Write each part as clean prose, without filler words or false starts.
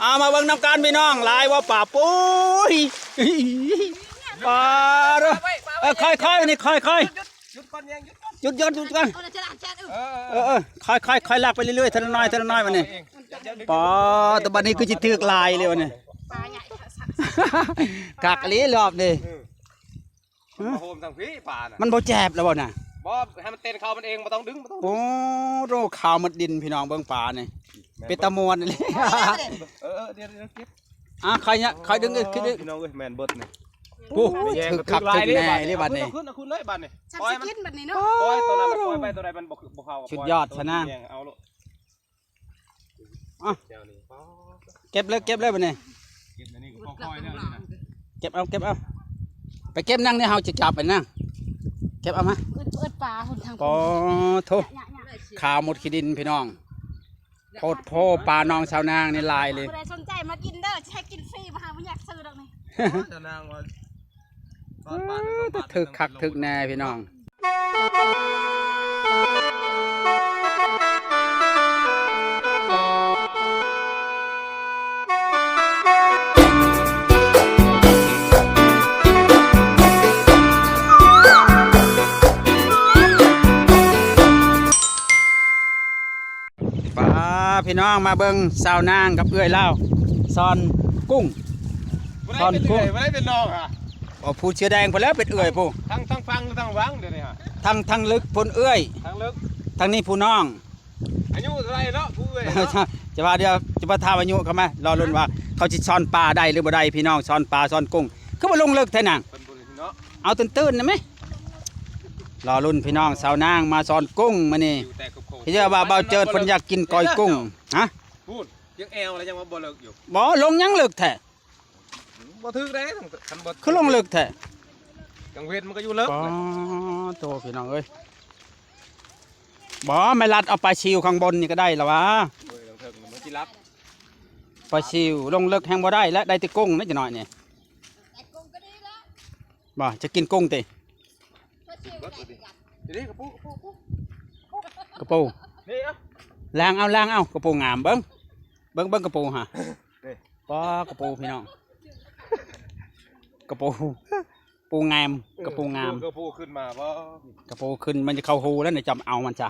เอามาเบิ่งน้ำการพี่น้องลายว่าป่าปุ้ยป่าเด้อค่อยนี่ค่อยหยุดก่อนยังหยุดก่อนค่อยลากไปเรื่อยๆทีละน้อยมันนี่ป่าแต่บัดนี้คือจิถือกลายเลยวันนี้กักลี้รอบนี่โฮมทางพี่ป่าน่ะมันบ่แจบแล้วบ่น่ะบ่ให้มันเต้นเขามันเองบ่ต้องดึงโอ้โรข่าวหมดดินพี่น้องเบิ่งป่านี่เป็นตะมวนนี่เดี๋ยวเก็บค่อยดึงขึ้นพี่น้องเอ้ยแม่นเบิดนี่กูถึกคักถึกแน่เลยบัดนี้ขึ้นเลยบัดนี่ปล่อยมันกินบัดนี้เนาะปล่อยตัวนั้นปล่อยไปตัวใดมันบ่เข้าสุดยอดซะนะเอาลูกเก็บเลยบัดนี้เก็บอันนี้ก็ค่อยๆเด้อนี่นะเก็บเอาไปเก็บนั่งนี่เฮาจะจับไปนั่งเก็บเอามาเอิดปลาหุ่นทางปอโถข่าวหมดขี้ดินพี่น้องโพดโพปลาน้องชาวนางนี่ลายเลยใครสนใจมากินเด้อใช้กินฟรีมาหาไม่อยากซื้อดอกนี่ชาวนางว่าถึกคักถึกแน่พี่น้องพี่น้องมาเบิ่งสาวนางกับเอื้อยเล่าซอนกุ้งซอนกุ้งไม่ได้เป็นน้องฮะผู้เชื้อแดงพอแล้วเป็นเอื้อยผู้ทั้งฟังทั้งวังเดี๋ยวนี้ฮะทั้งลึกพ้นเอื้อยทั้งลึกทั้งนี้ผู้น้องอายุเท่าไรเนาะผู้เอื้อยจะว่าเดี๋ยวจะมาทาอายุเขาไหมรอลุ้นว่าเขาจะซอนปลาได้หรือบ่ได้พี่น้องซอนปลาซอนกุ้งคือมาลงลึกแท้นางเอาตื้นๆนะไหมรอลุ้นพี่น้องสาวนางมาซอนกุ้งมานี่พี่เจ้าว่าเบาเจิดคนอยากกินก้อยกุ้งฮะพูดยังแอวอะไรยังว่าบ่เลิกอยู่บ่ลงยังเลิกแท้บ่ถึกได้คือลงเลิกแท้กังเวทมันก็อยู่เลิกบ่โตพี่น้องเอ้ยบ่ไม่รัดเอาปลาชิวข้างบนนี่ก็ได้หรอวะปลาชิวลงเลิกแห้งบ่ได้และได้แต่กุ้งนิดหน่อยนี่บ่จะกินกุ้งติกระปูล้างเอากระปูงามเบิ้งกระปูฮะป้ากระปูพี่น้องกระปูงามกระปูงามกระปูขึ้นมาบ่กระปูขึ้นมันจะเข้าหูแล้วเนี่ยจำเอามันจ้ะ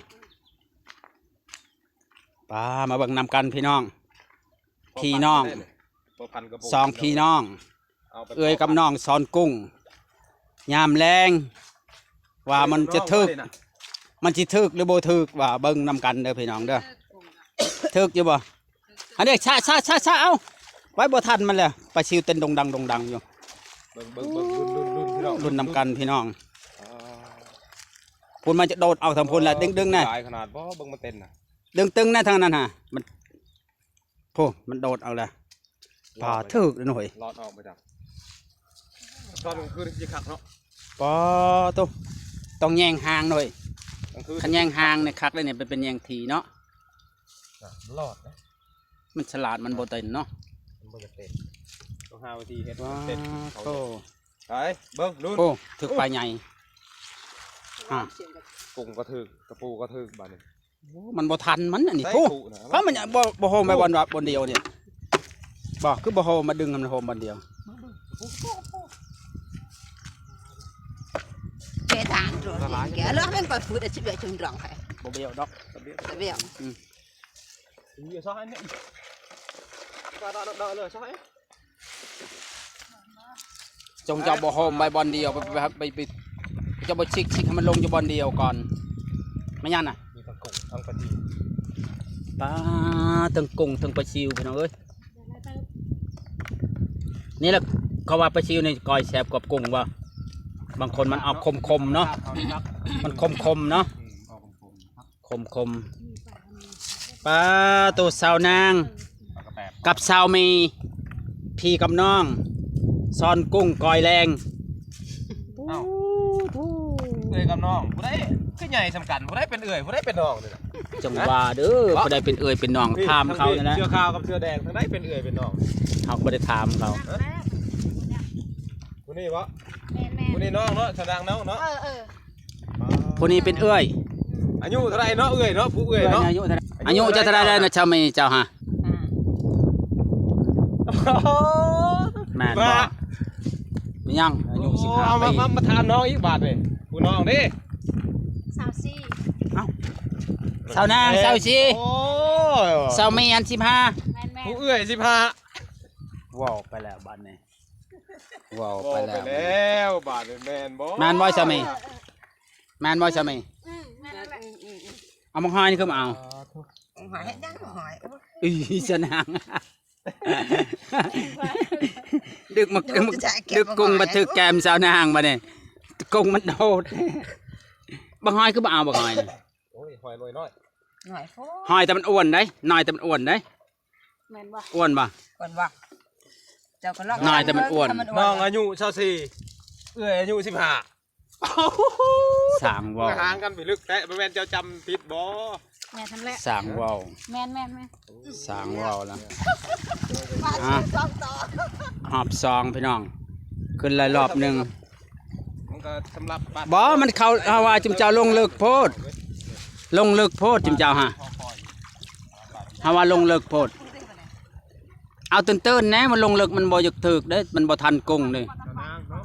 ป้ามาเบิ่งนำกันพี่น้องสองพี่น้องเอื้อยกับน้องซอนกุ้งยามแรงว่ามันจะทึกมันสิทึกหรือโบทึกว่าเบิ่งนำกันเด้อพี่น้องเด้อทึกอยู่บ่อันนี้ชาเอาไว้บ่ทันมันแล้วปลาชิวเต้นดงดังอยู่รุ่นนำกันพี่น้องพุ่นมันจะโดดเอาทำพุ่นละดึงๆนะขนาดบ่เบิ่งมันเต้นน่ะดึงตึงนะทางนั้นฮะมันโผมันโดดเอาละปลาทึกเลยหน่อยรอดออกไปจ้ะตอนกลางคืนสิคักเนาะปอตุ๊ต้องแยงหางหน่อยขันแยงหางในคักเลยเนี่ยเป็นแยงทีเนาะรอดนะมันฉลาดมันโบเต็นเนาะมันโบเต็นต้องหาวิธีเฮ็ดเต็นโอ้ไปเบิ้งลุ้นโอ้ถึกปลาใหญ่กุ้งก็ถึกกระปูก็ถึกบ้านนี้มันโบทันมันอันนี้ผู้เพราะมันโบโฮมไปบนเดียวเนี่ยบอกคือโบโฮมมาดึงมันโฮมบนเดียวเจ้าทางตัวแกแล้วเป็นปลาฟูดจะเบี้ยชนรังใครบ่เบี้ยวดอกเบี้ยวเยอะซ้ายเนี่ยก็ได้เลยซ้ายจงจะโบโฮมไปบอลเดียวไปจะบชิกให้มันลงอยู่บอลเดียวก่อนไม่ยันน่ะมีทั้งกุ้งทั้งปลาชิวปลาทั้งกุ้งทั้งปลาชิวพี่น้องเอ้ยนี่แหละเขาว่าปลาชิวในก้อยแสบกับกุ้งว่าบางคนมันเอาคมเนาะมันคมเนาะคมปลาตัวสาวนางกับสาวมีพี่กับน้องซอนกุ้งก้อยแรงเอื่อยกับน้องผู้ใดคือใหญ่สำคัญผู้ใดเป็นเอื่อยผู้ใดเป็นน้องเลยจังหวะเด้อผู้ใดเป็นเอื่อยเป็นน้องถามเขาเนี่ยนะเสื้อขาวกับเสื้อแดงทั้งได้เป็นเอื่อยเป็นน้องเขาไม่ได้ถามเขาผู้นี้วะผู้นี้น้องเนาะชาวดังน้องเนาะผู้นี้เป็นเอื่อยอายุเท่าไรเนาะเอื่อยเนาะผู้เอื่อยเนาะอายุจะเท่าไรนะชาวมีเจ้าฮะ แม่นบ่ยังอายุ เอา 15ปี มาถามน้องอีกบาทเลยกูน้องดิ 24 สาวนางสาวชี โอ้ สาวเมียน15 แม่น ผู้เอื้อย15 ว้าวไปแล้วบัดนี้ว้าวไปแล้ว แล้วบาทแมนบ่ แม่นบ่สามีแม่นบ่สามี แม่นแม่น เอามาหอยนี่คือมาเอา หอยดังหอย อีสนางดึกมาดึกกุ้งมาถึกแกมสาวนางมาเนี่ยกุ้งมันโดดบักหอยคือบ่เอาบักหอยนี่ โอ้ยหอยลอยน้อย หอยโฟ หอยแต่มันอ้วนได้หน่อยแต่มันอ้วนได้ แม่นบ่ อ้วนบ่ ก่อนว่าเจ้าก็ลอก น้อยแต่มันอ้วน น้องอายุ24เอื้อยอายุ15 สางว่าว ห่างกันไปลึกแต่บ่แม่นเจ้าจำผิดบ่ แม่ทำแล้ว สางว่าว แม่นแม่นแม่น สางว่าวแล้ว มาซื้อ2ต่อ หอบซองพี่น้องขึ้นหลายรอบหนึ่ง มันก็สำหรับบ้าน บ่มันเขาเอาว่าจุมเจ้าลงเลิกโพดลงเลิกโพดจุมเจ้าฮะเฮาว่าลงเลิกโพดเอาตื่นๆแหน่มันลงเลิกมันบ่อยากถึกเด้มันบ่ทันกุ้งเด้ นางเนาะ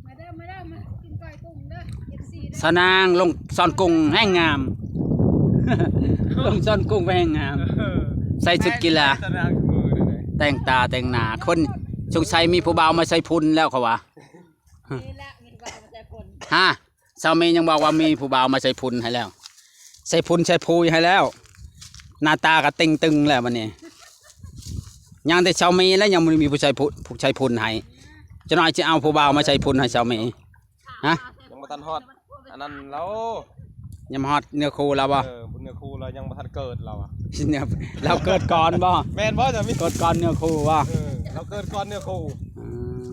มาเด้อมากินไก่กุ้งเด้อ FC เด้อ สนางลงซ่อนกุ้งแห้งงาม ลงซ่อนกุ้งไปแห้งงาม ใส่ชุดกีฬา ตนางมือเลย แต่งตาแต่งหน้าคนสงสัยมีผู้บ่าวมาใส่พุนแล้วเขาว่า นี่ละมีบ่าวมาแต่คน ฮะสามียังบอกว่ามีผู้บ่าวมาใส่พุนให้แล้ว ใส่พุนใส่พูยให้แล้ว หน้าตาก็เต็งตึงแล้วมันนี่ยังแต่สามีแล้วยังไม่มีผู้ใส่พุนให้จะน้อยจะเอาผู้บ่าวมาใส่พุนให้สามีฮะ ยังบ่ทันฮอดอันนั้นเรา ยังมาฮอดเนื้อคู่แล้วบ่ บุญเนื้อคู่เรายังบ่ทันเกิดเราอ่ะ เนี่ยเราเกิดก่อนบ่ แม่นบ่จะมี เกิดก่อนเนื้อคู่บ่ เราเกิดก่อนเนื้อคู่ อืม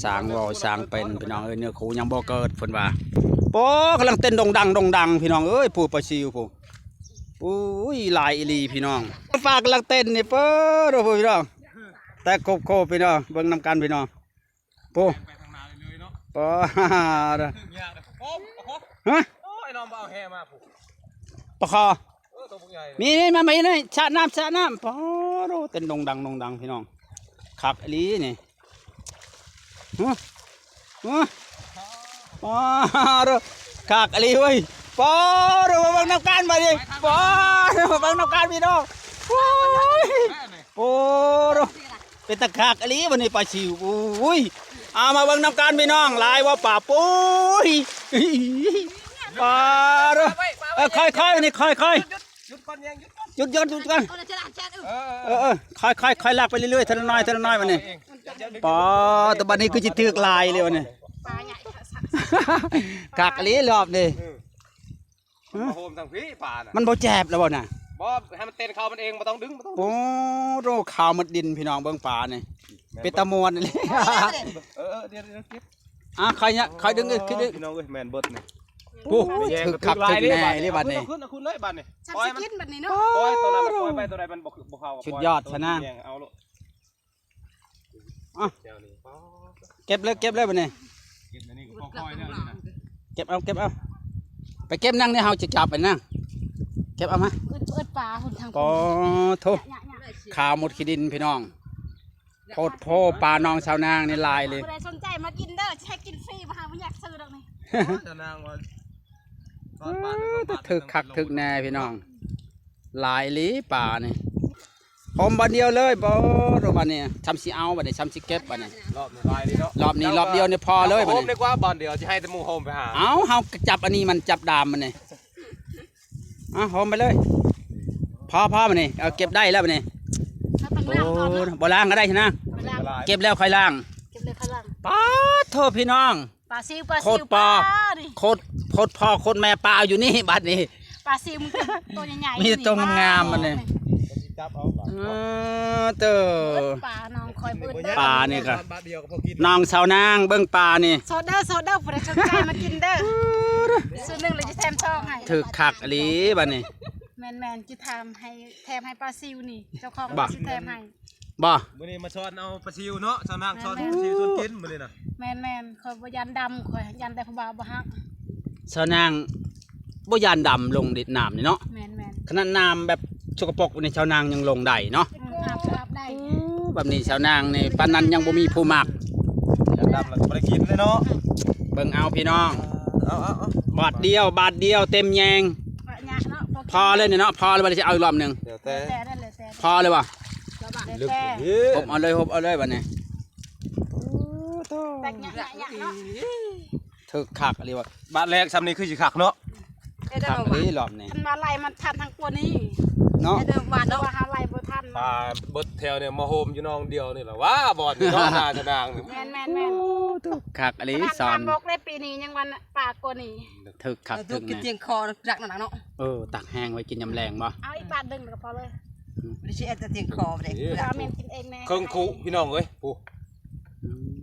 สร้างเว่าสร้างเป็นพี่น้องเอ้ยเนื้อคู่ยังบ่เกิดเพิ่นว่าโป๊กำลังเต้นดงดังพี่น้องเอ้ยผู้ประชิวผู้อุ้ยหลายอีหลีพี่น้องฝากกำลังเต้นนี่เปิ้ลโอ้พี่น้องแต่โคบพี่น้องเบิ่งนำกันพี่น้องปู ไปทางนาเลยเนาะ ปอ ถึงยากเลยโอ้โห ฮะ โอ้ยน้องบ่เอาแห่มาผูก ปะคอ ตัวพวกใหญ่ มีมาไหมนี่ชะน้ำปอโรเต้นดงดังพี่น้องคักอีหลีนี่ฮะฮะปอโรคักอีหลีเว้ยปอโรมาเบิ่งนำกันมาดิปอโรมาเบิ่งนำกันพี่น้องโอ้ย โอ้โหเป็นตะขากอะไรวันนี้ปลาชิวอุ้ยเอามาเบิ่งน้ำกันพี่น้องลายว่าป่าปุ้ยปลาเด้อค่อยนี่ค่อย หยุดก่อนยังหยุดก่อน หยุดกัน เอาละจะล้างแช่อึ ค่อยลากไปเรื่อยๆทีละน้อยวันนี้ปลาตัวบัดนี้คือจิตึกลายเลยวันนี้ ปลาใหญ่ ขากอะไรรอบนี่ มาโฮมทางพี่ป่าน่ะ มันบ่แจบแล้วบ่น่ะ บ่ให้มันเต้นเข้ามันเองบ่ต้องดึงบ่ต้อง โอ้โรขาวหมดดินพี่น้องเบิ่งปลานี่เป็นตะมวนนี่ เดี๋ยวเก็บ ค่อยดึงขึ้น พี่น้องเอ้ยแม่นเบิดนี่ โอ้ถึกขักถึกแน่เลยบัดนี้ ขึ้นเลยบัดนี่ ชับ ปล่อย สิ มัน กินแบบนี้เนาะ ปล่อยตัวนั้นปล่อยไปตัวใดมันบ่เข้า สุดยอดซะนะ เอาลูก อ่ะ เดี๋ยวนี้ เก็บเลยบัดนี้ เก็บอันนี้ก็ค่อยๆเนี่ยนี่นะ เก็บเอาไปเก็บนั่งเนี่ยเฮาจะจับไปนั่งเก็บเอามา เอิดปลาหุ่นทาง ปอโถข่าวหมดขี้ดินพี่น้องโพดโพปลาน้องชาวนางนี่ลายเลย ผู้ใดสนใจมากินเด้อใช้กินฟรีมาหาไม่อยากซื้อดอกนี่ จะนางว่า ถึกคักถึกแน่พี่น้องลายลีปลานี่หอมบันเดียวเลยบ่รบันนี้ทำสิเอาบัดนี้ทำสิเก็บบัดนี้ รอบนี้ลายนี่เนาะ รอบนี้รอบเดียวนี่พอเลยบัด โฮม นี้ ดีกว่าบอลเดียวจะให้แต่หมู่โฮมไปหา เอาเฮาจับอันนี้มันจับดามมันนี่หอมไปเลยพอบัดนี้เอาเก็บได้แล้วบัดนี้ ถ้าตั้ง โอ้ น้ำก่อนเนาะ บ่ล้างก็ได้นะ ไปล้าง เก็บแล้วค่อยล้าง เก็บเลยข้างล่าง ป้าโทษพี่น้อง ปลาซิวปลา โค ซิ ต ว รปลา นี่ โคตรพ่อโคตรแม่ปลาอยู่นี่บัดนี้ ปลาซิวมันเป็นตัวใหญ่ๆ มีตัวงามๆมันเนี่ย จับเอา เตอ ปลาน้องคอยเปิดเด้อ ปลานี่ก็ บาทเดียวก็พอกิน น้องสาวนางเบิ้งปลานี่ โซเดอร์ผู้ใดสนใจมากินเด้อซื้อหนึ่งเลยจะแถมซองให้ ถือคักอีหลีบัดนี้ แมนจะแถมให้ปลาซิวนี่เจ้าของ บ่ สิแถมให้ บ่ มื้อนี้มาช้อนเอาปลาซิวเนาะชาวนางช้อนปลาซิวช้อนกินมื้อนี้น่ะ แมนคอยบ่ยันดำคอยยันแต่ผู้บ่าวบ่ฮัก สาวนางบ่ยานดำลงดิดน้ำนี่เนาะ แมน ขนาดน้ำแบบ สกปรกในชาวนางยังลงได้เนาะ อาบได้ แบบนี้ชาวนางในปานนั้นยังบ่มีผู้มัก ดำแล้วก็บ่ได้กินเลยเนาะ เบิ่งเอาพี่น้อง เอา บาทเดียวเต็มแยง หยาเนาะ พอเลยเนี่ยเนาะพอเลยบ่ได้สิเอาอีกรอบหนึง เดี๋ยวแต่ แต่นั่นเลยแต่ พอเลยบ่ ลึก ผมเอาเลยบัดนี้ แต่หยาเนาะ ถึกคักเลยว่า บ้านแรกซ้ำนี้คือสิคักเนาะ คักเลยรอบนี้ มันมาไล่มันทันทั้งตัวนี้ เนาะ มาเนาะว่าหาไล่บ่ทัน ปลาเบิดแถวเนี่ยมาโฮมอยู่น้องเดียวนี่แหละว่าบ่อนนี่เนาะนาชนางนี่ แม่น คักอะไร ๆ สอน บอกได้ปีนี้ยังวันปากกว่านี้ ถึกคัก ทุ ถึ ก ก กิน แน่ เตียงคอรักหนักเนาะ ตักแห้งไว้กินยำแรงบ่ เอาอีกบาทดึงก็พอเลย ไม่ใช่แต่เตียงคอเลย เอาเมนกินเองแน่ เครื่องคุพี่น้องเอ้ยปู อืม